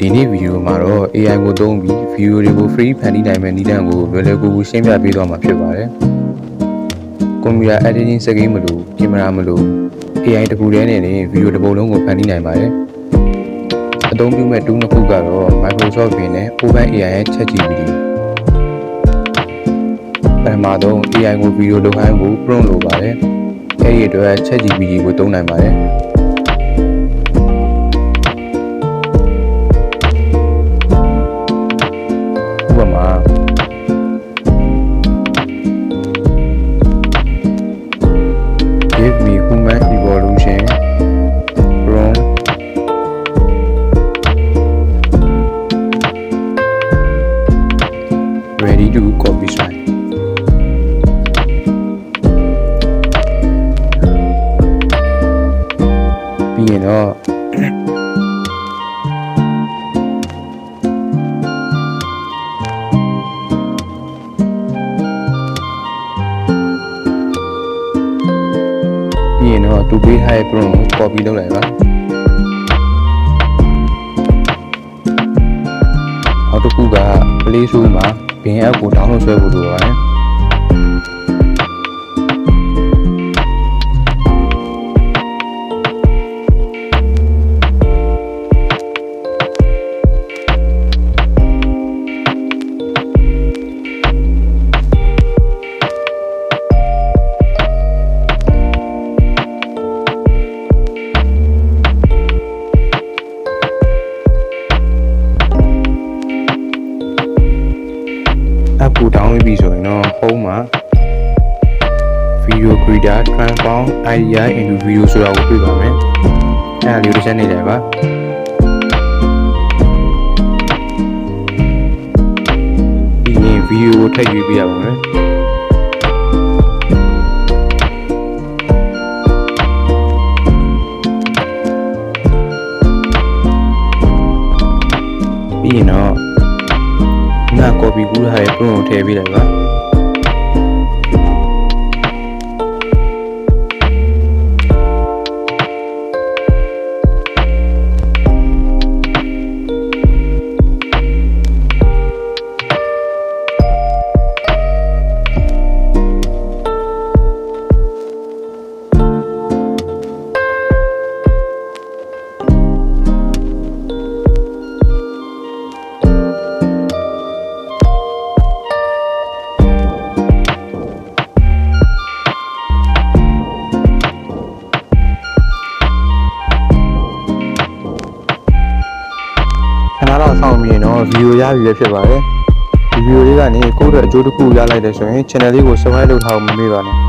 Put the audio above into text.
ဒီနေ့ဗီဒီယိုမှာတော့ AI ကိုသုံးပြီးဗီဒီယိုတွေကို free ဖန်တီးနိုင်မယ့်နည်းလမ်းကိုလွယ်လွယ်ကူကူရှင်းပြပေးသွားမှာဖြစ်ပါတယ်။ကွန်ပျူတာ editing စကိမ်းမလို့ကင်မရာမလို့ AI တစ်ခုတည်းနဲ့ဗီဒီယိုတစ်ပုဒ်လုံးကိုဖန်တီးနိုင်ပါတယ်။အသုံးပြုမဲ့ tool နှစ်ခုကတော့ Microsoft Bing နဲ့ OpenAI ရဲ့ ChatGPTပထမဆုံး AI ကိုဗီဒီယိုလုပ်ခိုင်းဖို့ prompt လိုပါတယ်။အဲဒီအတွက် ChatGPT ကိုသုံးနိုင်ပါတယ်။Give me human evolution from ready to copy slide ပြီးရင်တော့သူပေးထားတဲ့ prompt ကို copy လုပ်လိုက်ပါနောက်တစ်ခုက Play Store မှာ Bing app ကို download ဆွဲဖို့လိုပါတယ်app ကို download ပြီးဆိုရင်တော့ home မှာ video creator transform idea into video ဆိုတာကိုတွေ့ပါမယ်။အဲ့ဒါလေးကိုတစ်ချက်နေလိုက်ပါ။ပြီးရင် video ကိုထည့်ရွေးပြရပါမယ်။ပြီးရင်တော့copy ကူးထားတဲ့ prompt ကိုထည့်ပေးလိုက်ပါတော့ဆောင်းပြီးရင်တော့ဗီဒီယိုရပြီပဲဖြစ်ပါတယ်ဒီဗီဒီယိုလေးကနေကိုယ့်အတွက်အကျိုးတစ်ခုရလိုက်တယ်ဆိုရင် channel လေးကို subscribe လုပ်ထားဖို့မမေ့ပါနဲ့